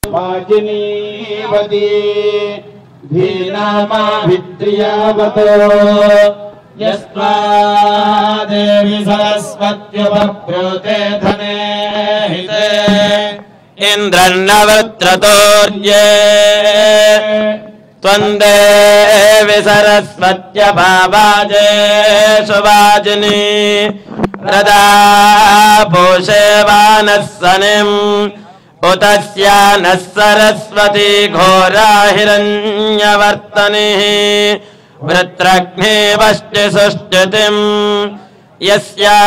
वाजिनीवती धीनामा विद्रियावतो यस्त्वा देवी सरस्वत्युपप्रोते धने हिते इन्द्रन्नवत्रतोर्ये त्वन्दे विसरस्वत्यभावाजे सुवाजिनी रदा पोषे वानः सनिम् उतस्या नः सरस्वती घोरा हिरण्यवर्तनिः वृत्रग्ने वष्टि सुष्टुतिम् यस्या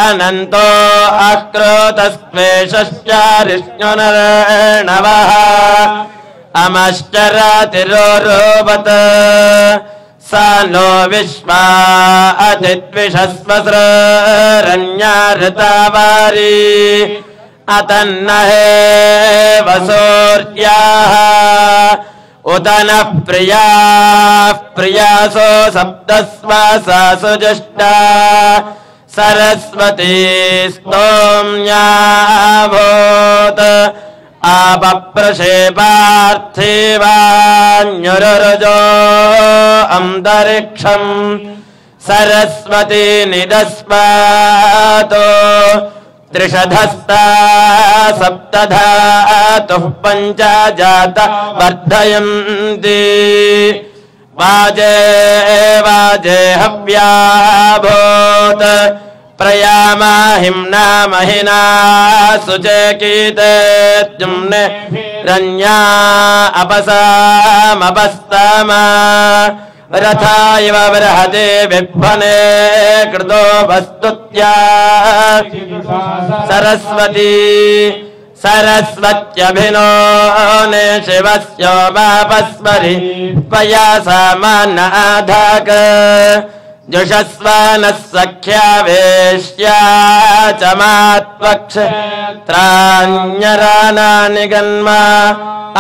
अनन्तो अक्रोतस्त्वेषश्चारिष्णुनर्णवः अमश्चरातिरोरोपत सा नो विश्वा अतिद्विषस्वस्ररण्याऋतावारी अतन्नहे वसोर्याः उत नः प्रियाः प्रियासो सप्तस्वासा सुजुष्टा सरस्वती स्तोम्याभूत् आपप्रशेपार्थिवान्युरुरुजो अन्तरिक्षम् सरस्वती निदस्पातो त्रिषधस्ता सप्तधातुः पञ्चजात वर्धयन्ति वाजे वाजे हव्याभूत् प्रयामाहिम्ना महिना सुचेकीते जुम्ने रण्या अपसामपस्तामा रथा इव बृहते विभ्वने कृतो वस्तुत्या सरस्वती सरस्वत्यभिनो ने शिवस्योमापस्मरि पयासा मानाधाक जुषस्वानः सख्या वेश्या च मात्वक्षत्राण्यरानानि गन्मा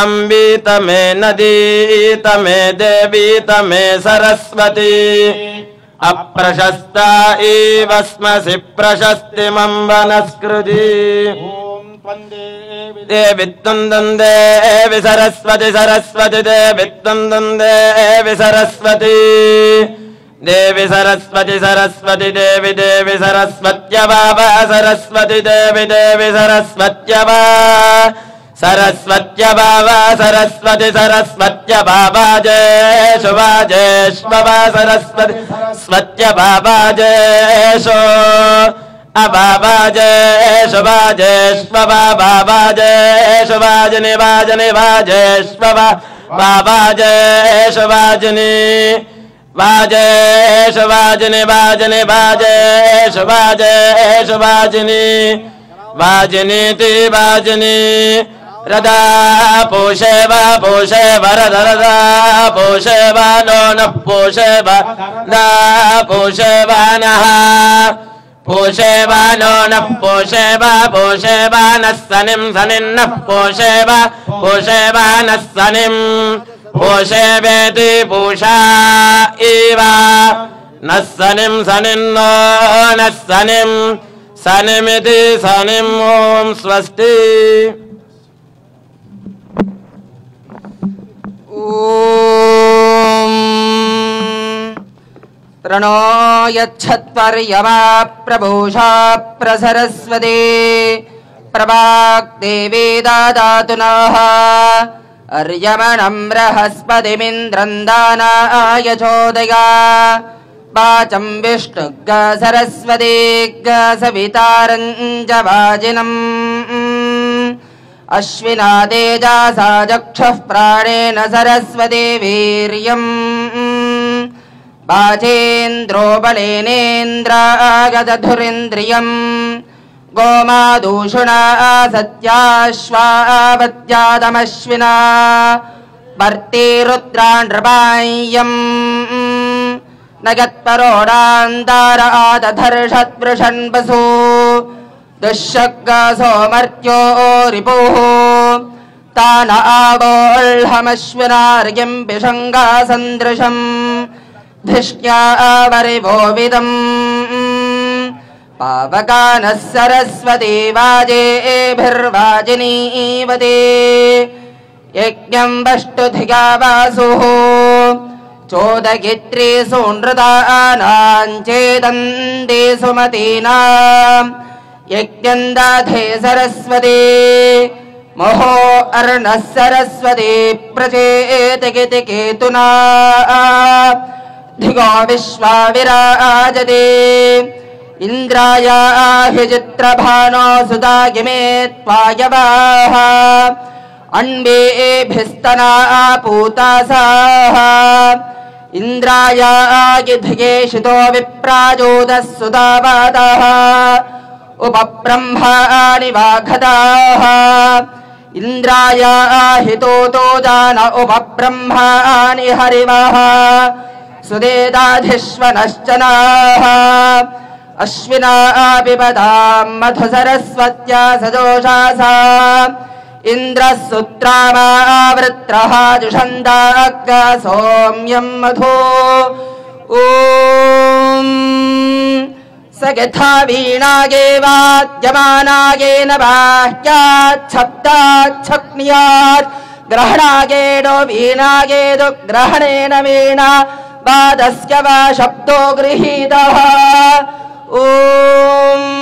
अम्बीतमे नदीतमे देवीतमे सरस्वती अप्रशस्ता इव स्मसि प्रशस्तिमम्बनस्कृति देवी तुन्दं देवी सरस्वती सरस्वती देवी तुन्दं देवी सरस्वती देवी सरस्वती सरस्वती देवी देवी सरस्वत्यभावा सरस्वती देवी देवी सरस्वत्यभा सरस्वत्यभावा सरस्वती सरस्वत्यभावा जय शुभाजेष्वभा सरस्वती स्वत्यभावा जयशो अभावा जय शुभाजेष्वभा भावा जय शुभाजनि वाजनि वाजेष्वभा भावा जय शुभाजनि वाजे शुभाजनि वाजनि वाजे शुभाजे शुभाजनि वाजिनीति वाजिनी रदा पोषे वा वरदरदा पोषे वा नो नः पोषे वा दा पोषे वा नः पोषे वा नो नः पोषे वा नः सनिं सनिन्नः पोषे वा नः सनिम् पोषे वेति पूषा इव नः सनिं सनिन्नो नः सनिम् सनिमिति सनिम् ॐ स्वस्ति ॐ प्रणो यच्छत्वर्यमा प्रभूषा प्रसरस्वती प्रवाक्देवी ददातु नः अर्यमणं बृहस्पतिमिन्द्रं दानाय चोदया वाचं विष्णुग सरस्वती ग सवितारं च वाजिनम् अश्विना तेजसा चक्षुः प्राणेन सरस्वती वीर्यम् वाचेन्द्रो बलेनेन्द्रागदधुरिन्द्रियम् गोमादूषुणा सत्याश्वावत्यादमश्विना वर्ते रुद्राण्ड्रपाय्यम् नगत्परोडान्तारादधर्षद्वृषन्वसु दुःशग्गसोमर्त्यो रिपुः तान आवोल्हमश्विनार्यं विषङ्गासन्दृशम् धिष्ण्या वरिवोविदम् पावकानः सरस्वती वाजेभिर्वाजिनीवते यज्ञं वष्टुधिया वासुः चोदगित्रे सोनृतानां चेदन्ते सुमतीनां यज्ञं दाधे सरस्वती महो अर्णः सरस्वती प्रचेतगिति केतुना धिगो विश्वा विराजते इंद्रायाहि चित्रभानो सुदागिमे त्वायवाः अन्वेभिस्तना पूतासाः इंद्रायागि धिगेशितो विप्राजोदः सुदावादाः उपब्रह्माणि वाघदाः इंद्रायाहितो जान उपब्रह्माणि हरिवः सुदेदाधिश्वनश्चनाः अश्विना पिबतां मधुसरस्वत्या सजोषासा इन्द्रः सुत्रामावृत्रः जुषन्दाग्गा सौम्यं मधु ॐ स यथा वीणागे वाद्यमानागेन बाह्याच्छब्दाच्छक्नियात् ग्रहणागेनो वीणागेदु ग्रहणेन वीणा वादस्य वा शब्दो गृहीतः ॐ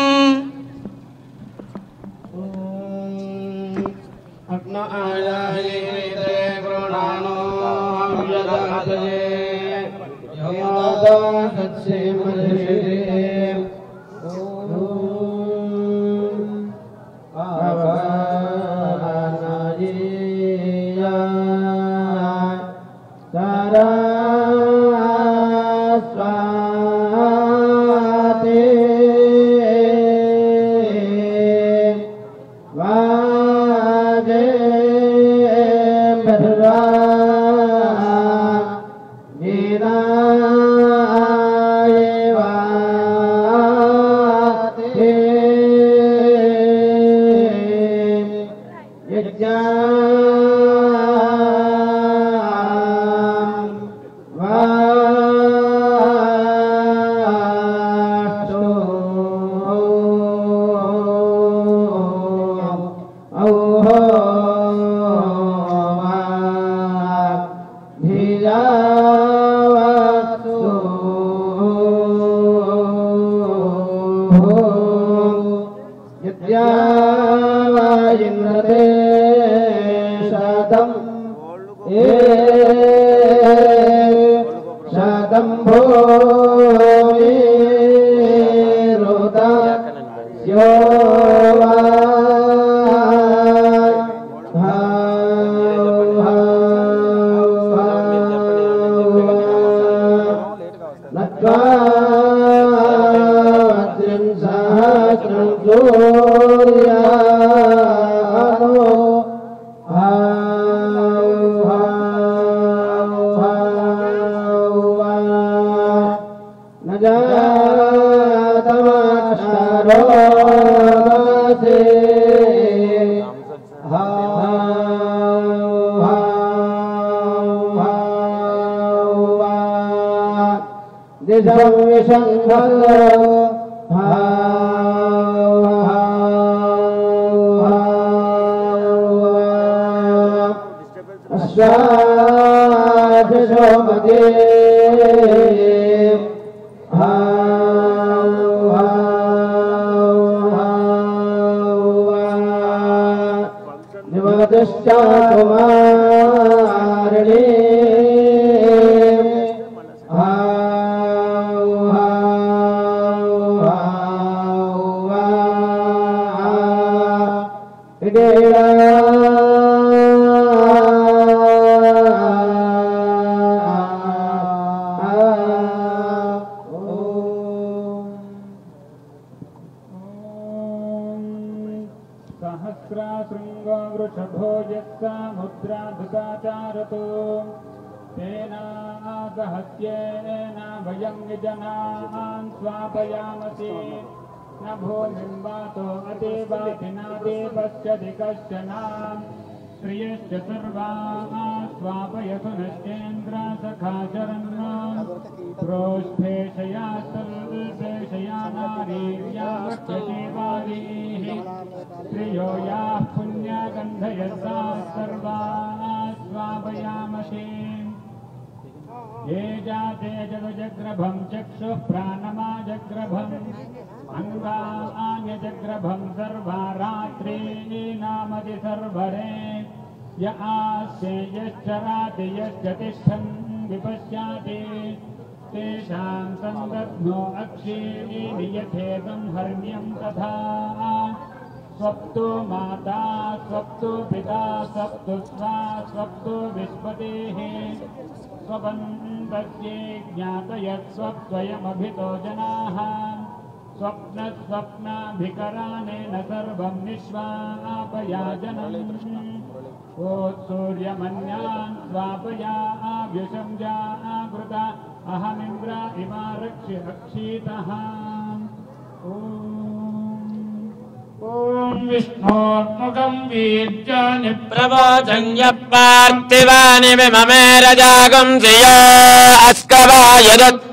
स्वापयतु नश्चेन्द्र सखाचरन् प्रोष्ठेशया नारीर्या वर्तते वारीः प्रियो याः पुण्यगन्धयसा सर्वाः स्वापयामहे ये जाते जगजग्रभं चक्षुः प्राणमाजग्रभम् अङ्गान्यजग्रभं सर्वा रात्रीनामति सर्वरे य आस्ते यश्चराति यश्च तिष्ठन् विपश्याति तेषां सन्दग्नो अक्षीणि यथेदं हर्म्यं तथा स्वप्तो माता स्वप्तो पिता स्वप्तो स्वा स्वप्तो विश्वतेः स्वबन्धस्ये ज्ञातयत् स्वयमभितो जनाः स्वप्नाभिकराणेन सर्वं निष्वापयाजनम् ओ सूर्यमन्यान् स्वापयाव्युषं जागृता अहमिन्द्र इमा रक्षीतः ॐ विष्णोर्मुखं वीर्याणि प्रवोचन्य पार्थिवानि विममे रजागं श्रिया अस्कवायदत्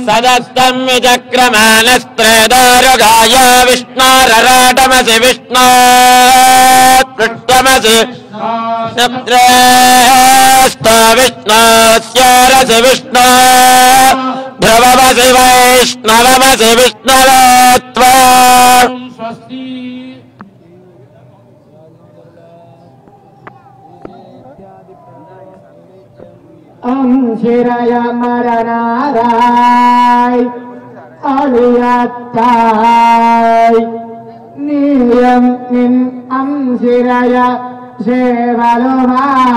सदस्तं विचक्रमानस्त्रेदारुगाय विष्णोरराटमसि विष्णो पृष्ठमसि सप्त्रेस्तो विष्णोस्योरसि विष्णो ध्रुवमसि वैष्णवमसि विष्णवे त्वा शिरय मरनाराय अलियत्ताय नियम निन शिरय सेवलुमाय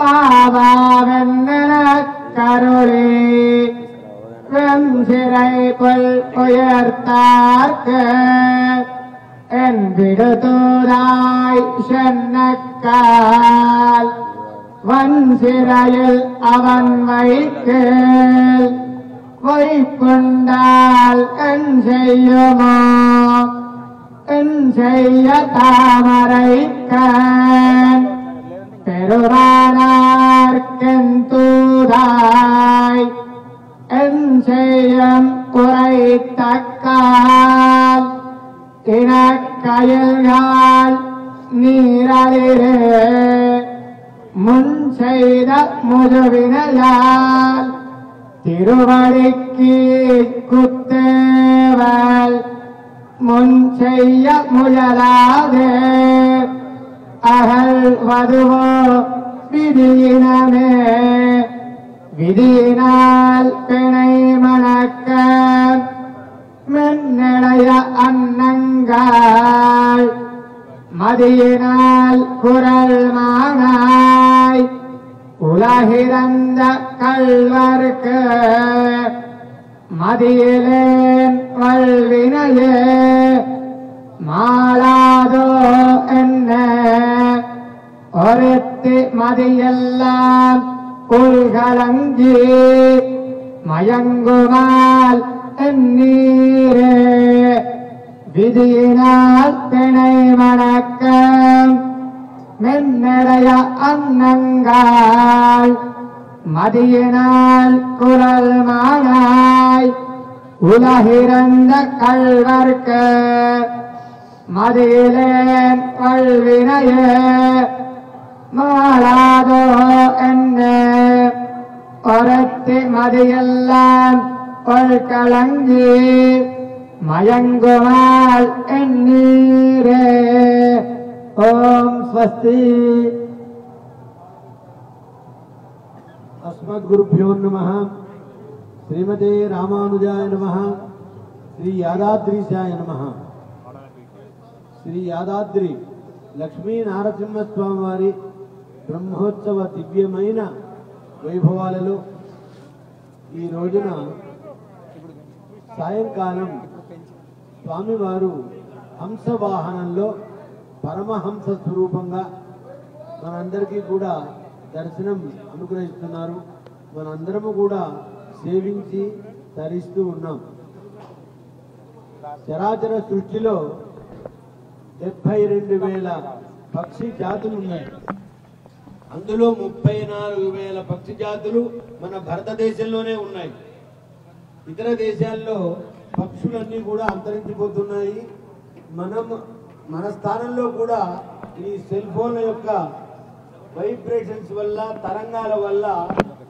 पावावेन्नन करुणे वेंसिरै पुल उयर्तार्क en விடுதோராய் சென்னக்கால் வன்சிறையில் அவன் வைக்கேல் வைப்புண்டால் என் செய்யுமோ என் செய்ய தாமரைக்கண் பெருமானார்க்கென் தூதாய் என் செய்யம் குறைத்தக்கால் இனக்கயல்கால் நீரலிலே முன் செய்த முதுவினையால் திருவடிக்கு குத்தேவல் முன் செய்ய முயலாதே அகழ்வதுவோ விதியினமே விதியினால் பிணை மணக்க மென்னடைய அன்னங்கால் மதியினால் குரல் மானாய் உலகிறந்த கல்வர்க்கு மதியிலேன் வல்வினையே மாளாதோ என்ன ஒருத்தி மதியெல்லாம் உள்கலங்கி மயங்குமால் நீரே விதியினால் பிணை மணக்கம் மென்னடைய அன்னங்கால் மதியினால் குரல் மானாய் உலகிறந்த கல்வர்க்க மதியிலேன் வல்வினையே மாளாதோ என்ன ஒருத்தி மதியெல்லாம் கலங்கி மயங்குமால் எண்ணீரே ஓம் ஸ்வஸ்தி अस्मद्गुरुभ्यो नमः श्रीमते रामानुजाय नमः श्री यादाद्रीशाय नमः श्री यादाद्री लक्ष्मी नारसिंह स्वामी वारी ब्रह्मोत्सव दिव्यమైన వైభవాలలో ఈ రోజున సాయంకాలం స్వామివారు హంస వాహనంలో పరమహంస స్వరూపంగా మనందరికీ కూడా దర్శనం అనుగ్రహిస్తున్నారు. మనందరము కూడా సేవించి తరిస్తూ ఉన్నాం. చరాచర సృష్టిలో 72,000 పక్షి జాతులు ఉన్నాయి. అందులో 34,000 పక్షి జాతులు మన భారతదేశంలోనే ఉన్నాయి. ఇతర దేశాల్లో పక్షులన్నీ కూడా అంతరించిపోతున్నాయి. మన స్థానంలో కూడా ఈ సెల్ ఫోన్ల యొక్క వైబ్రేషన్స్ వల్ల, తరంగాల వల్ల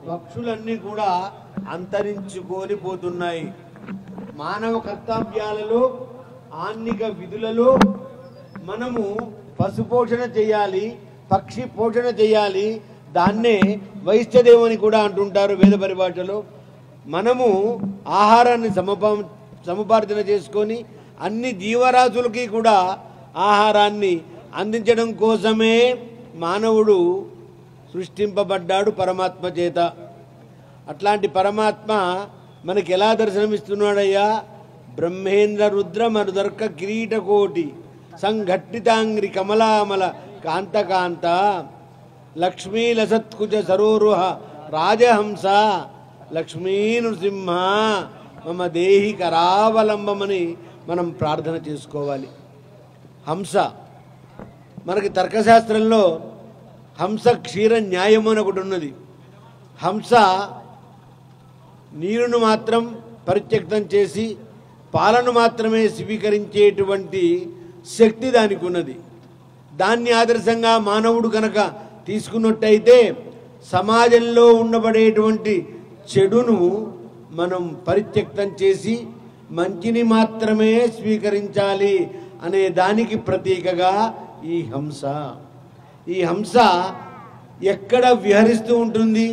పక్షులన్నీ కూడా అంతరించుకొని పోతున్నాయి. మానవ కర్తవ్యాలలో, ఆన్నిక విధులలో మనము పశుపోషణ చేయాలి, పక్షి పోషణ చేయాలి. దాన్నే వైశ్యదేవం అని కూడా అంటుంటారు వేద పరిభాషలో. మనము ఆహారాన్ని సముపార్జన చేసుకొని అన్ని జీవరాశులకి కూడా ఆహారాన్ని అందించడం కోసమే మానవుడు సృష్టింపబడ్డాడు పరమాత్మ చేత. అట్లాంటి పరమాత్మ మనకి ఎలా దర్శనమిస్తున్నాడయ్యా? బ్రహ్మేంద్ర రుద్ర మరుదర్క కిరీటకోటి సంఘట్టితాంగ్రి కమలామల కాంతకాంత లక్ష్మీ లసత్కుజ సరోరుహ రాజహంస లక్ష్మీ నృసింహ మమ దేహి కరావలంబమని మనం ప్రార్థన చేసుకోవాలి. హంస మనకి తర్కశాస్త్రంలో హంస క్షీర న్యాయం అని ఒకటి ఉన్నది. హంస నీరును మాత్రం పరిత్యక్తం చేసి పాలను మాత్రమే స్వీకరించేటువంటి శక్తి దానికి ఉన్నది. దాన్ని ఆదర్శంగా మానవుడు కనుక తీసుకున్నట్టయితే సమాజంలో ఉండబడేటువంటి చెడును మనం పరిత్యక్తం చేసి మంచిని మాత్రమే స్వీకరించాలి అనే దానికి ప్రతీకగా ఈ హంస. ఈ హంస ఎక్కడ విహరిస్తూ ఉంటుంది?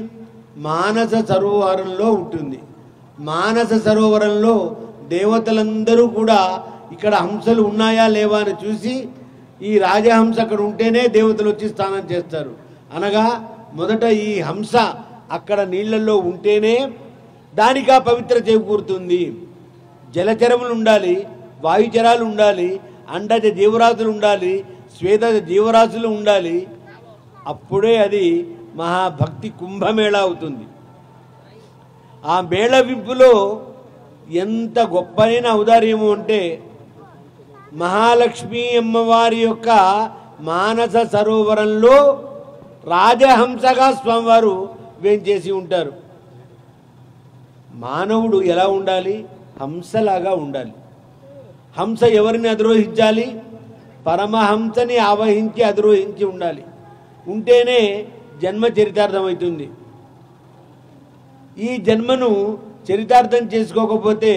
మానస సరోవరంలో ఉంటుంది. మానస సరోవరంలో దేవతలందరూ కూడా ఇక్కడ హంసలు ఉన్నాయా లేవా అని చూసి ఈ రాజహంస అక్కడ ఉంటేనే దేవతలు వచ్చి స్నానం చేస్తారు. అనగా మొదట ఈ హంస అక్కడ నీళ్లలో ఉంటేనే దానికి ఆ పవిత్ర చేకూరుతుంది. జలచరములు ఉండాలి, వాయుచరాలు ఉండాలి, అండజ జీవరాశులు ఉండాలి, శ్వేత జీవరాశులు ఉండాలి. అప్పుడే అది మహాభక్తి కుంభమేళా అవుతుంది. ఆ మేళవింపులో ఎంత గొప్పైన ఔదార్యము అంటే మహాలక్ష్మీ అమ్మవారి యొక్క మానస సరోవరంలో రాజహంసగా స్వామివారు వేంచేసి ఉంటారు. మానవుడు ఎలా ఉండాలి? హంసలాగా ఉండాలి. హంస ఎవరిని అధిరోహించాలి? పరమహంసని ఆవహించి అధిరోహించి ఉండాలి. ఉంటేనే జన్మ చరితార్థమవుతుంది. ఈ జన్మను చరితార్థం చేసుకోకపోతే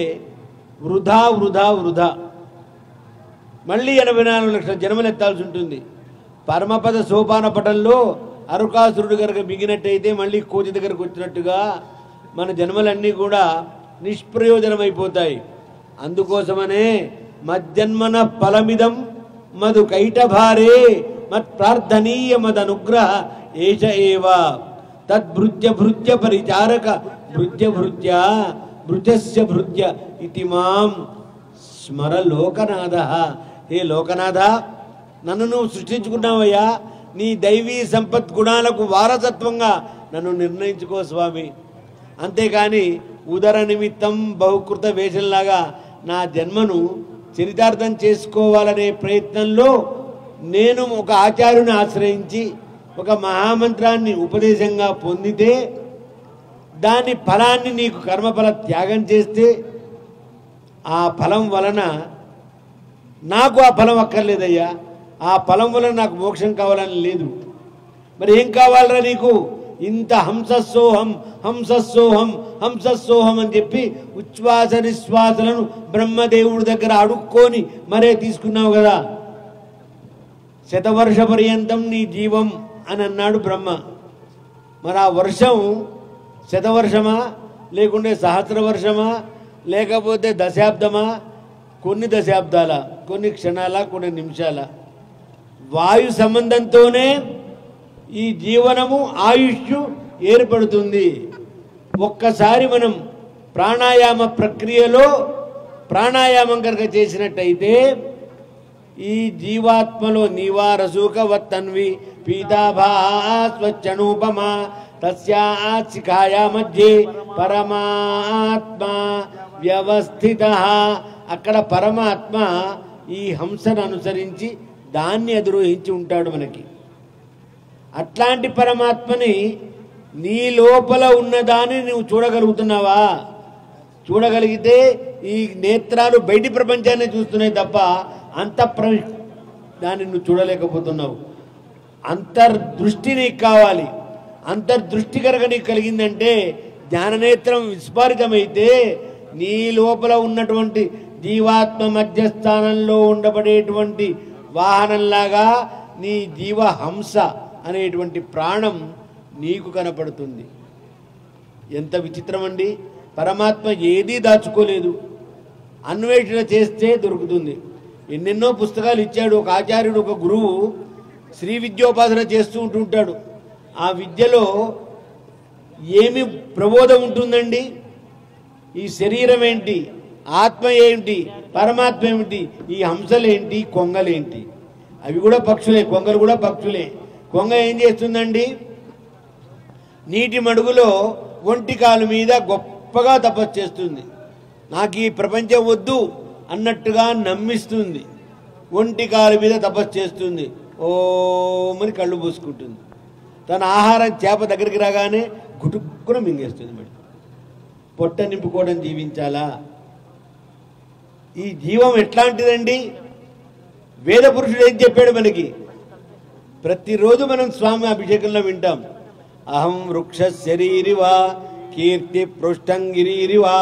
వృధా వృధా వృధా. మళ్ళీ 84 లక్షల జన్మలు ఎత్తాల్సి ఉంటుంది. పరమపద సోపాన పటంలో అరుకాసురుడు కనుక మిగినట్టయితే మళ్ళీ కోతి దగ్గరకు వచ్చినట్టుగా మన జన్మలన్నీ కూడా నిష్ప్రయోజనమైపోతాయి. అందుకోసమనే మజ్జన్మన ఫలమిదం మధు కైటభారే మత్ ప్రార్థనీయ మదనుగ్రహ ఏష ఏవ తద్భృత్య భృత్య పరిచారక భృత్య భృత్య భృత్యస్య భృత్య ఇతి మాం స్మర లోకనాథ. హే లోకనాథ, నన్ను నువ్వు సృష్టించుకున్నావయ్యా. నీ దైవీ సంపత్ గుణాలకు వారసత్వంగా నన్ను నిర్ణయించుకో స్వామి. అంతేకాని ఉదర నిమిత్తం బహుకృత వేషంలాగా నా జన్మను చరితార్థం చేసుకోవాలనే ప్రయత్నంలో నేను ఒక ఆచార్యుని ఆశ్రయించి ఒక మహామంత్రాన్ని ఉపదేశంగా పొందితే దాని ఫలాన్ని నీకు కర్మఫల త్యాగం చేస్తే ఆ ఫలం వలన నాకు ఆ ఫలం అక్కర్లేదయ్యా. ఆ ఫలం వలన నాకు మోక్షం కావాలని లేదు. మరి ఏం కావాలరా నీకు? ఇంత హంసస్సోహం హంసస్సోహం హంసస్సోహం అని చెప్పి ఉచ్ఛ్వాస నిశ్వాసలను బ్రహ్మదేవుడి దగ్గర అడుక్కొని మరే తీసుకున్నావు కదా. శతవర్ష పర్యంతం నీ జీవం అని అన్నాడు బ్రహ్మ. మరి ఆ వర్షం శతవర్షమా, లేకుంటే సహస్ర వర్షమా, లేకపోతే దశాబ్దమా? కొన్ని దశాబ్దాల, కొన్ని క్షణాల, కొన్ని నిమిషాల. వాయు సంబంధంతోనే ఈ జీవనము ఆయుష్ ఏర్పడుతుంది. ఒక్కసారి మనం ప్రాణాయామ ప్రక్రియలో ప్రాణాయామం కనుక చేసినట్టయితే ఈ జీవాత్మలో నివారసూకవత్తన్వి పీతాభాస్వచ్చనూపమా తస్యాచికాయా మధ్యే పరమాత్మ వ్యవస్థిత. అక్కడ పరమాత్మ ఈ హంసను అనుసరించి దాన్ని అధిరోహించి ఉంటాడు మనకి. అట్లాంటి పరమాత్మని నీ లోపల ఉన్నదాన్ని నువ్వు చూడగలుగుతున్నావా? చూడగలిగితే ఈ నేత్రాలు బయటి ప్రపంచాన్ని చూస్తున్నాయి తప్ప దాన్ని నువ్వు చూడలేకపోతున్నావు. అంతర్దృష్టి నీకు కావాలి. అంతర్దృష్టి కనుక నీకు కలిగిందంటే జ్ఞాననేత్రం విస్ఫారితమైతే నీ లోపల ఉన్నటువంటి జీవాత్మ మధ్యస్థానంలో ఉండబడేటువంటి వాహనంలాగా నీ జీవహంస అనేటువంటి ప్రాణం నీకు కనపడుతుంది. ఎంత విచిత్రం అండి! పరమాత్మ ఏదీ దాచుకోలేదు, అన్వేషణ చేస్తే దొరుకుతుంది. ఎన్నెన్నో పుస్తకాలు ఇచ్చాడు ఒక ఆచార్యుడు, ఒక గురువు. శ్రీ విద్యోపాసన చేస్తూ ఉంటుంటాడు. ఆ విద్యలో ఏమి ప్రబోధం ఉంటుందండి? ఈ శరీరం ఏంటి, ఆత్మ ఏంటి, పరమాత్మ ఏమిటి, ఈ హంసలేంటి, కొంగలేంటి? అవి కూడా పక్షులే, కొంగలు కూడా పక్షులే. కొంగ ఏం చేస్తుందండి? నీటి మడుగులో ఒంటి కాలు మీద గొప్పగా తపస్సు చేస్తుంది. నాకు ఈ ప్రపంచం వద్దు అన్నట్టుగా నమ్మిస్తుంది. ఒంటి కాలు మీద తపస్సు చేస్తుంది. ఓమని కళ్ళు పూసుకుంటుంది. తన ఆహారం చేప దగ్గరికి రాగానే గుటుక్కున మింగేస్తుంది. మరి పొట్ట నింపుకోవడం జీవించాలా? ఈ జీవం ఎట్లాంటిదండి? వేద పురుషుడు ఏం చెప్పాడు మనకి? ప్రతిరోజు మనం స్వామి అభిషేకంలో వింటాం. అహం వృక్ష శరీరివా కీర్తి పృష్టంగిరివా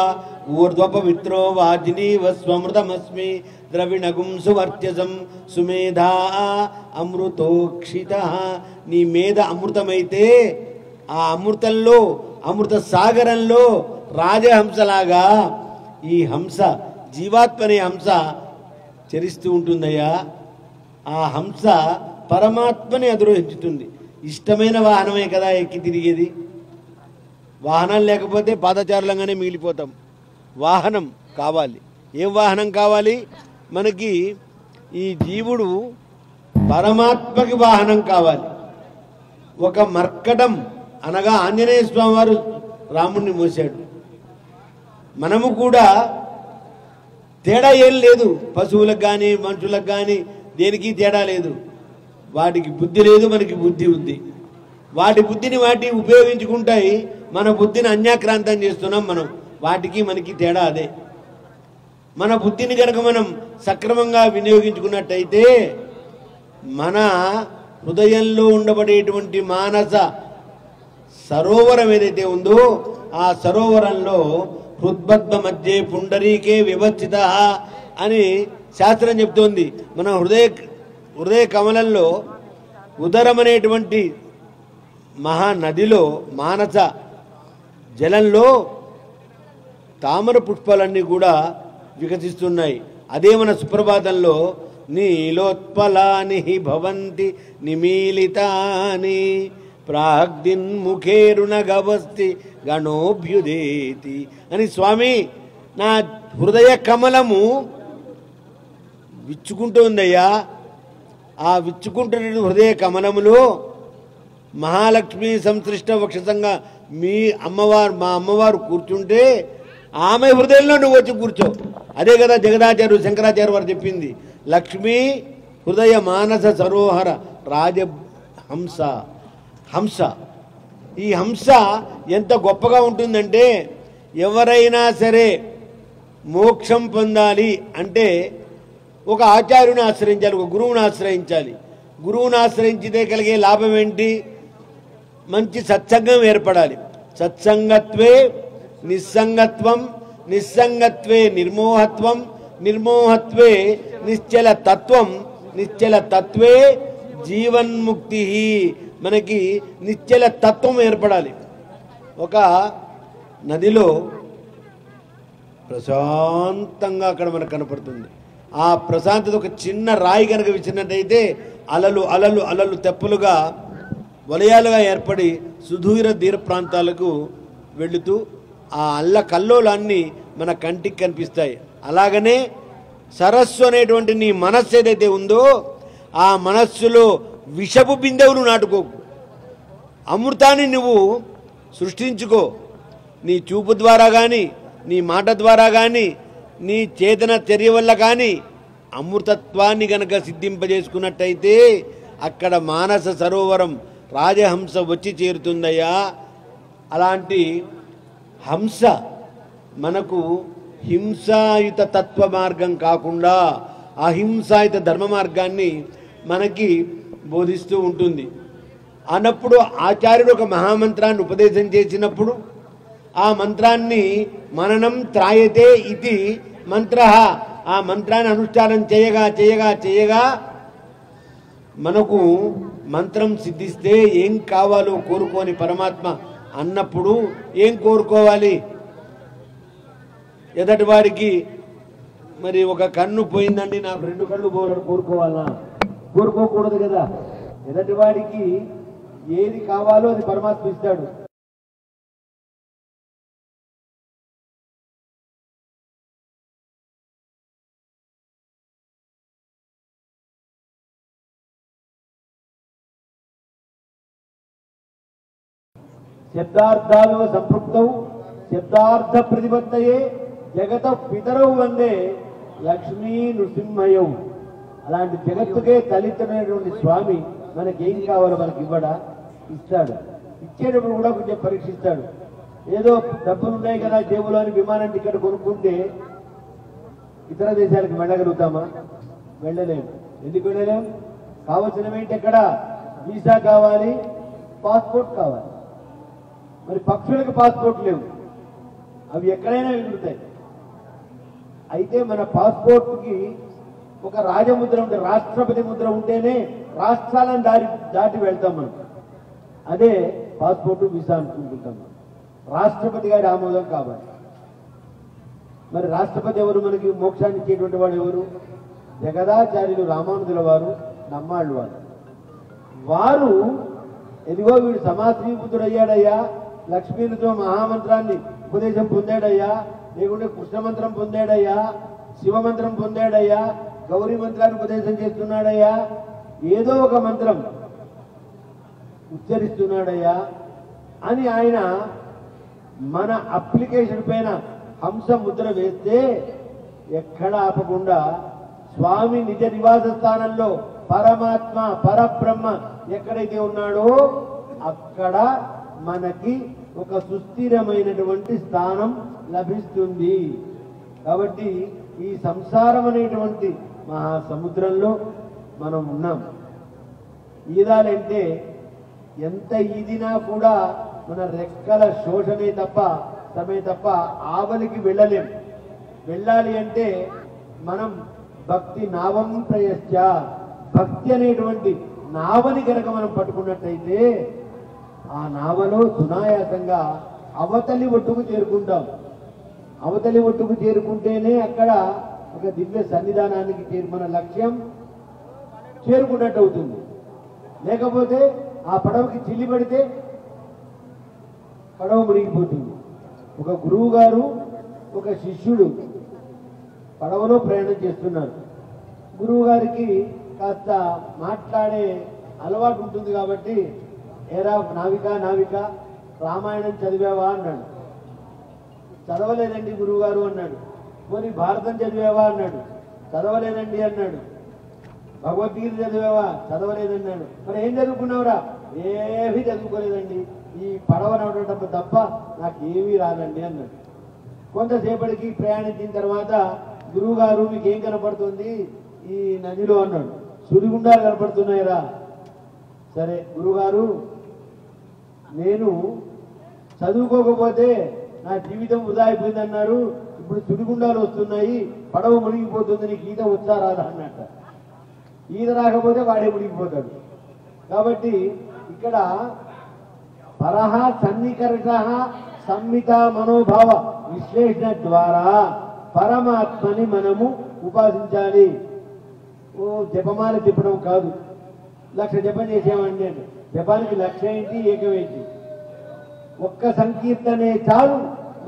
ఊర్ధ్వపవిత్రో వాజినీవ స్వమృతమస్మి ద్రవిణగుం సువర్త్యసం సుమేధా అమృతోక్షిత. నీ మేధ అమృతమైతే ఆ అమృతంలో, అమృత సాగరంలో రాజహంసలాగా ఈ హంస, జీవాత్మ అనే హంస చరిస్తూ ఉంటుందయ్యా. ఆ హంస పరమాత్మని అధిరోహించుతుంది. ఇష్టమైన వాహనమే కదా ఎక్కి తిరిగేది. వాహనాలు లేకపోతే పాదచారులంగానే మిగిలిపోతాం. వాహనం కావాలి. ఏం వాహనం కావాలి మనకి? ఈ జీవుడు పరమాత్మకి వాహనం కావాలి. ఒక మర్కటం అనగా ఆంజనేయ స్వామి వారు రాముణ్ణి మోసాడు. మనము కూడా తేడా ఏం లేదు. పశువులకు కానీ మనుషులకు కానీ దేనికి తేడా లేదు. వాటికి బుద్ధి లేదు, మనకి బుద్ధి ఉంది. వాటి బుద్ధిని వాటి ఉపయోగించుకుంటాయి. మన బుద్ధిని అన్యాక్రాంతం చేస్తున్నాం మనం. వాటికి మనకి తేడా అదే. మన బుద్ధిని కనుక మనం సక్రమంగా వినియోగించుకున్నట్టయితే మన హృదయంలో ఉండబడేటువంటి మానస సరోవరం ఏదైతే ఉందో ఆ సరోవరంలో హృద్బద్ధ మధ్య పుండరీకే విభజిత అని శాస్త్రం చెప్తోంది. మన హృదయ కమలంలో ఉదరం అనేటువంటి మహానదిలో మానస జలంలో తామర పుష్పాలన్నీ కూడా వికసిస్తున్నాయి. అదే మన సుప్రభాతంలో నీలోత్పలాని భవంతి నిమీలితాని ప్రాగ్దిన్ముఖేరుణగవస్తి గణోభ్యుదేతి అని స్వామి నా హృదయ కమలము విచ్చుకుంటోందయ్యా. ఆ విచ్చుకుంటున్న హృదయ కమలములో మహాలక్ష్మి సంశ్లిష్ట వక్షసంగా మీ అమ్మవారు, మా అమ్మవారు కూర్చుంటే ఆమె హృదయంలో నువ్వు వచ్చి కూర్చో. అదే కదా జగదాచార్యుడు శంకరాచార్య వారు చెప్పింది. లక్ష్మీ హృదయ మానస సరోహర రాజహంస. హంస, ఈ హంస ఎంత గొప్పగా ఉంటుందంటే ఎవరైనా సరే మోక్షం పొందాలి అంటే ఒక ఆచార్యుని ఆశ్రయించాలి, ఒక గురువుని ఆశ్రయించాలి. గురువుని ఆశ్రయించితే కలిగే లాభం ఏంటి? మంచి సత్సంగం ఏర్పడాలి. సత్సంగత్వే నిస్సంగత్వం, నిస్సంగత్వే నిర్మోహత్వం, నిర్మోహత్వే నిశ్చల తత్వం, నిశ్చల తత్వే జీవన్ముక్తి. మనకి నిశ్చల తత్వం ఏర్పడాలి. ఒక నదిలో ప్రశాంతంగా అక్కడ మనకు కనపడుతుంది. ఆ ప్రశాంతత ఒక చిన్న రాయి కనుక విసిరినట్టయితే అలలు అలలు అలలు తెప్పలుగా వలయాలుగా ఏర్పడి సుదూర తీర ప్రాంతాలకు వెళుతూ ఆ అల్ల కల్లోలాన్ని మన కంటికి కనిపిస్తాయి. అలాగనే సరస్సు అనేటువంటి నీ మనస్సు ఏదైతే ఉందో ఆ మనస్సులో విషపు బిందెవులు నాటుకోకు. అమృతాన్ని నువ్వు సృష్టించుకో. నీ చూపు ద్వారా కానీ, నీ మాట ద్వారా కానీ, నీ చేతన చర్య వల్ల కానీ అమృతత్వాన్ని గనక సిద్ధింపజేసుకున్నట్టయితే అక్కడ మానస సరోవరం రాజహంస వచ్చి చేరుతుందయ్యా. అలాంటి హంస మనకు హింసాయుత తత్వ మార్గం కాకుండా అహింసాయుత ధర్మ మార్గాన్ని మనకి బోధిస్తూ ఉంటుంది. అన్నప్పుడు ఆచార్యుడు ఒక మహామంత్రాన్ని ఉపదేశం చేసినప్పుడు ఆ మంత్రాన్ని మననం త్రాయతే ఇది మంత్ర, ఆ మంత్రాన్ని అనుష్ఠానం చేయగా చేయగా చేయగా మనకు మంత్రం సిద్ధిస్తే ఏం కావాలో కోరుకోని పరమాత్మ అన్నప్పుడు ఏం కోరుకోవాలి? ఎదటి వారికి మరి ఒక కన్ను పోయిందండి, నాకు 2 కళ్ళు పోవాలని కోరుకోవాలా? కోరుకోకూడదు కదా. ఎదటి వాడికి ఏది కావాలో అది పరమాత్మ ఇస్తాడు. శబ్దార్థాలు సంపృక్తౌ శబ్దార్థ ప్రతిపత్తయే జగత పితరవు వందే లక్ష్మీ నృసింహయౌ. అలాంటి జగత్తుకే తల్లిదండ్రులైనటువంటి స్వామి మనకేం కావాలో మనకి ఇవ్వడా? ఇస్తాడు. ఇచ్చేటప్పుడు కూడా కొంచెం పరీక్షిస్తాడు. ఏదో డబ్బులు ఉన్నాయి కదా జేబులో అని విమానం టికెట్ కొనుక్కుంటే ఇతర దేశాలకు వెళ్ళగలుగుతామా? వెళ్ళలేము. ఎందుకు వెళ్ళలేము? కావలసినవేంటి? ఎక్కడ వీసా కావాలి, పాస్పోర్ట్ కావాలి. మరి పక్షులకు పాస్పోర్ట్ లేవు, అవి ఎక్కడైనా ఎగురుతాయి. అయితే మన పాస్పోర్ట్కి ఒక రాజముద్ర ఉంటే, రాష్ట్రపతి ముద్ర ఉంటేనే రాష్ట్రాలను దాటి వెళ్తాం మనం. అదే పాస్పోర్టు వీసా అనుకుంటాం. రాష్ట్రపతి గారి ఆమోదం కావాలి. మరి రాష్ట్రపతి ఎవరు? మనకి మోక్షాన్ని ఇచ్చేటువంటి వాడు ఎవరు? జగదాచార్యులు రామానుజుల వారు, నమ్మాళ్ళు వారు. వారు ఎదిగో వీడు సమాశ్రీపుత్రుడు అయ్యాడయ్యా, లక్ష్మీలతో మహామంత్రాన్ని ఉపదేశం పొందాడయ్యా, లేకుంటే కృష్ణమంత్రం పొందాడయ్యా, శివమంత్రం పొందాడయ్యా, గౌరీ మంత్రాన్ని ఉపదేశం చేస్తున్నాడయ్యా, ఏదో ఒక మంత్రం ఉచ్చరిస్తున్నాడయ్యా అని ఆయన మన అప్లికేషన్ పైన హంస ముద్ర వేస్తే ఎక్కడ ఆపకుండా స్వామి నిజ నివాస స్థానంలో పరమాత్మ పరబ్రహ్మ ఎక్కడైతే ఉన్నాడో అక్కడ మనకి ఒక సుస్థిరమైనటువంటి స్థానం లభిస్తుంది. కాబట్టి ఈ సంసారం అనేటువంటి మహాసముద్రంలో మనం ఉన్నాం. ఈదాలంటే ఎంత ఈదినా కూడా మన రెక్కల శోషమే తప్ప ఆవలికి వెళ్ళలేం. వెళ్ళాలి అంటే మనం భక్తి నావం ప్రయశ్చ, భక్తి అనేటువంటి నావని కనుక మనం పట్టుకున్నట్టయితే ఆ నావలో సునాయాసంగా అవతలి ఒడ్డుకు చేరుకుంటాం. అవతలి ఒడ్డుకు చేరుకుంటేనే అక్కడ ఒక దివ్య సన్నిధానానికి మన లక్ష్యం చేరుకున్నట్టు అవుతుంది. లేకపోతే ఆ పడవకి చిల్లి పడితే పడవ మునిగిపోతుంది. ఒక గురువు గారు ఒక శిష్యుడు పడవలో ప్రయాణం చేస్తున్నారు. గురువు గారికి కాస్త మాట్లాడే అలవాటు ఉంటుంది కాబట్టి, ఏరా నావిక రామాయణం చదివావా అన్నాడు. చదవలేదండి గురువు గారు అన్నాడు. పోనీ భారతం చదివావా అన్నాడు. చదవలేదండి అన్నాడు. భగవద్గీత చదివావా? చదవలేదన్నాడు. మరి ఏం చదువుకున్నావురా? ఏమీ చదువుకోలేదండి, ఈ పడవ నడవడం తప్ప నాకు ఏమీ రాదండి అన్నాడు. కొంతసేపటికి ప్రయాణించిన తర్వాత గురువు గారు మీకేం కనపడుతుంది ఈ నదిలో అన్నాడు. సుడిగుండాలు కనపడుతున్నాయిరా. సరే గురువుగారు, నేను చదువుకోకపోతే నా జీవితం వృధా అయిపోయిందన్నారు, ఇప్పుడు సుడిగుండాలు వస్తున్నాయి, పడవ మునిగిపోతుంది, నీకు ఈత వచ్చా రాదా అన్నట్ట. ఈత రాకపోతే వాడే మునిగిపోతాడు. కాబట్టి ఇక్కడ పరహ సన్నికర్ష సంహిత మనోభావ విశ్లేషణ ద్వారా పరమాత్మని మనము ఉపాసించాలి. ఓ జపమాల చెప్పడం కాదు, 1,00,000 జపం చేసామండి అంటే జపానికి 1,00,000 ఏంటి, ఏకమేంటి? ఒక్క సంకీర్తనే చాలు,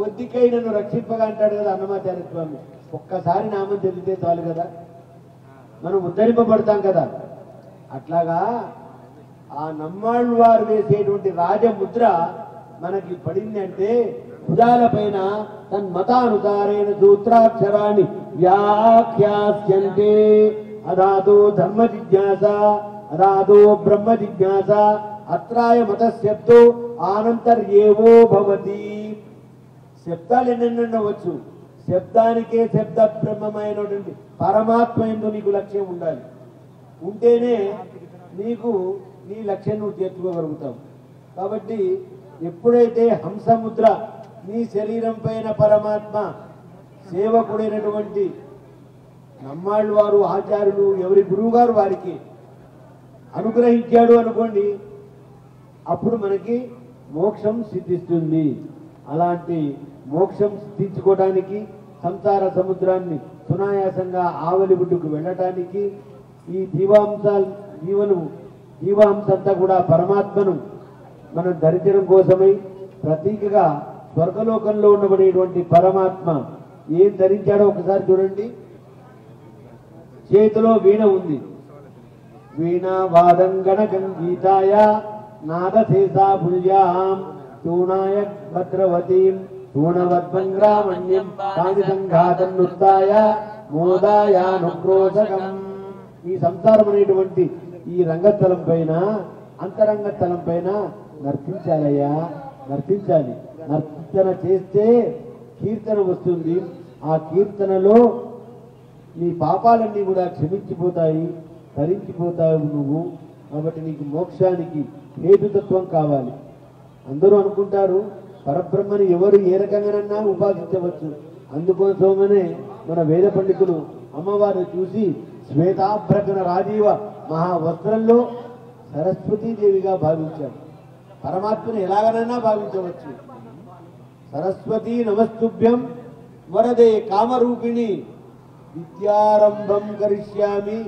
ఒద్దికై నన్ను రక్షింపగా అంటాడు కదా అన్నమాచార్య స్వామి. ఒక్కసారి నామం చదివితే చాలు కదా, మనం ఉద్ధరింపబడతాం కదా. అట్లాగా ఆ నమ్మాళ్ళు వారు వేసేటువంటి రాజముద్ర మనకి పడింది అంటే భుజాల పైన తన్మతానుసారేణ సూత్రాక్షరాన్ని వ్యాఖ్యాస్యంతే. అదాదో ధర్మ జిజ్ఞాస, అదాదో బ్రహ్మ జిజ్ఞాస, అత్రాయ మత శబ్దో ఆనంతర్యేవో భవతి. శబ్దాలు ఎన్నెన్నవచ్చు, శబ్దానికే శబ్ద బ్రహ్మమైనటువంటి పరమాత్మ యందు నీకు లక్ష్యం ఉండాలి. ఉంటేనే నీకు నీ లక్ష్యం నువ్వు చేర్చుకోగలుగుతావు. కాబట్టి ఎప్పుడైతే హంసముద్ర నీ శరీరం పైన పరమాత్మ సేవకుడైనటువంటి నమ్మాళ్ళు వారు ఆచార్యులు ఎవరి గురువు గారు వారికి అనుగ్రహించాడు అనుకోండి, అప్పుడు మనకి మోక్షం సిద్ధిస్తుంది. అలాంటి మోక్షం సిద్ధించుకోవడానికి సంసార సముద్రాన్ని సునాయాసంగా ఆవలిబుడ్డుకు వెళ్ళటానికి ఈ జీవాంశ అంతా కూడా పరమాత్మను మనం ధరించడం కోసమై ప్రతీకగా స్వర్గలోకంలో ఉండబడేటువంటి పరమాత్మ ఏం ధరించాడో ఒకసారి చూడండి. చేతిలో వీణ ఉంది. వీణ వాదంగణ గీతాయ నాదశేషా భుజాం తూణాయ భద్రవతీం తూణవద్భంగ్రామణ్యం కాని సంఘాతన్నుత్తాయ మోదాయానుక్రోశకం. ఈ సంసారం అనేటువంటి ఈ రంగస్థలం పైన అంతరంగస్థలం పైన నర్తించాలయ్యా, నర్తించాలి. నర్తన చేస్తే కీర్తన వస్తుంది. ఆ కీర్తనలో నీ పాపాలన్నీ కూడా క్షమించిపోతాయి, తరించిపోతావు నువ్వు. కాబట్టి నీకు మోక్షానికి హేతుతత్వం కావాలి. అందరూ అనుకుంటారు పరబ్రహ్మని ఎవరు ఏ రకంగానన్నా ఉపాసించవచ్చు. అందుకోసమనే మన వేద పండితులు అమ్మవారిని చూసి శ్వేతాభ్రకన రాజీవ మహావస్త్రంలో సరస్వతీదేవిగా భావించారు. పరమాత్మని ఎలాగనైనా భావించవచ్చు. సరస్వతీ నమస్తుభ్యం వరదే కామరూపిణి విద్యారంభం కరిష్యామి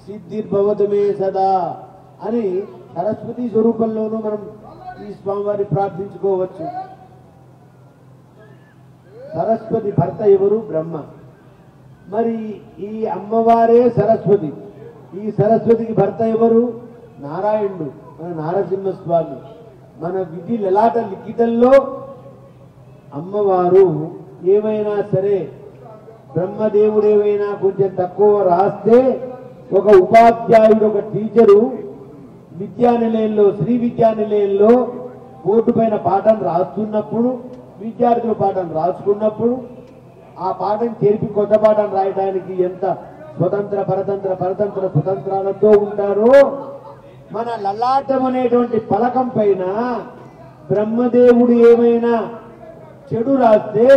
సిద్ధిర్భవతు మే సదా అని సరస్వతి స్వరూపంలోనూ మనం ఈ స్వామివారిని ప్రార్థించుకోవచ్చు. సరస్వతి భర్త ఎవరు? బ్రహ్మ. మరి ఈ అమ్మవారే సరస్వతి. ఈ సరస్వతికి భర్త ఎవరు? నారాయణుడు, మన నారసింహస్వామి. మన విధి లలాట లిఖితంలో అమ్మవారు ఏమైనా సరే బ్రహ్మదేవుడు ఏమైనా కొంచెం తక్కువ రాస్తే ఒక ఉపాధ్యాయుడు, ఒక టీచరు విద్యానిలయంలో, శ్రీ విద్యానిలయంలో బోర్డు పైన పాఠం రాస్తున్నప్పుడు, విద్యార్థులు పాఠం రాసుకున్నప్పుడు ఆ పాఠం చేర్పి కొత్త పాఠం రాయడానికి ఎంత స్వతంత్ర పరతంత్ర స్వతంత్రాలతో ఉంటారో, మన లలాటం అనేటువంటి పలకం పైన బ్రహ్మదేవుడు ఏమైనా చెడు రాస్తే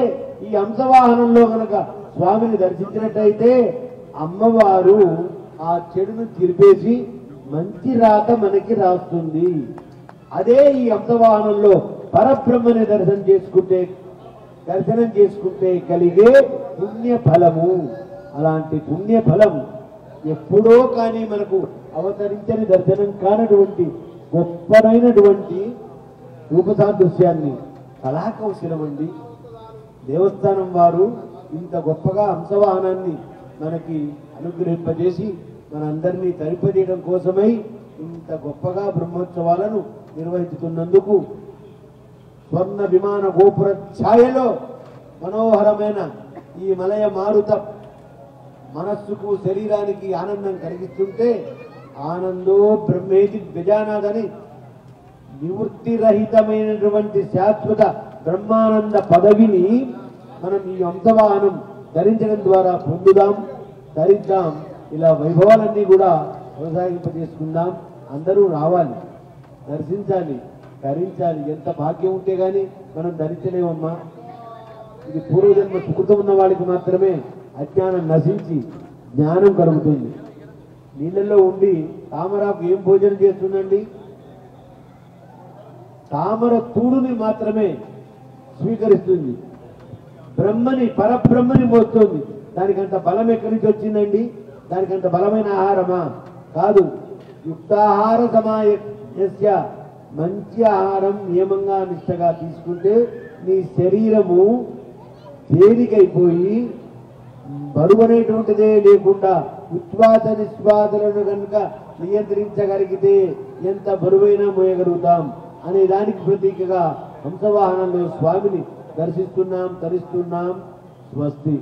ఈ హంసవాహనంలో కనుక స్వామిని దర్శించినట్టయితే అమ్మవారు ఆ చెడును తిరిపేసి మంచి రాత మనకి రాస్తుంది. అదే ఈ హంసవాహనంలో పరబ్రహ్మని దర్శనం చేసుకుంటే కలిగే పుణ్య ఫలము. అలాంటి పుణ్య ఫలం ఎప్పుడో కానీ మనకు అవతరించని దర్శనం కానటువంటి గొప్పనైనటువంటి రూపసాదృశ్యాన్ని కళాకౌశలం అండి. దేవస్థానం వారు ఇంత గొప్పగా హంసవాహనాన్ని మనకి అనుగ్రహింపజేసి మనందరినీ తరింపజేయడం కోసమై ఇంత గొప్పగా బ్రహ్మోత్సవాలను నిర్వహించుతున్నందుకు స్వర్ణ విమాన గోపుర ఛాయలో మనోహరమైన ఈ మలయ మారుత మనస్సుకు శరీరానికి ఆనందం కలిగిస్తుంటే ఆనందో బ్రహ్మేతి గజానాథని నివృత్తిరహితమైనటువంటి శాశ్వత బ్రహ్మానంద పదవిని మనం ఈ హంసవాహనం ధరించడం ద్వారా పొందుదాం, ధరిద్దాం. ఇలా వైభవాలన్నీ కూడా కొనసాగింపజేసుకుందాం. అందరూ రావాలి, దర్శించాలి, ధరించాలి. ఎంత భాగ్యం ఉంటే గాని మనం ధరించలేమమ్మా. ఇది పూర్వజన్మ సుకృతం ఉన్న వాడికి మాత్రమే అజ్ఞానం నశించి జ్ఞానం కలుగుతుంది. నీళ్ళల్లో ఉండి తామరాకు ఏం భోజనం చేస్తుందండి? తామర తూడుని మాత్రమే స్వీకరిస్తుంది. బ్రహ్మని, పరబ్రహ్మని మోస్తుంది. దానికంత బలం ఎక్కడి నుంచి వచ్చిందండి? దానికంత బలమైన ఆహారమా? కాదు. యుక్తాహార సమాయస్య, మంచి ఆహారం నియమంగా నిష్టగా తీసుకుంటే నీ శరీరము తేలికైపోయి బరువు అనేటువంటిదే లేకుండా ఉచ్ఛ్వాస నిశ్వాసలను కనుక నియంత్రించగలిగితే ఎంత బరువైనా మోయగలుగుతాం అనే దానికి ప్రతీకగా హంసవాహనంలో స్వామిని దర్శిస్తున్నాం, తరిస్తున్నాం. స్వస్తి.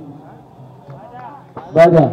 బాగా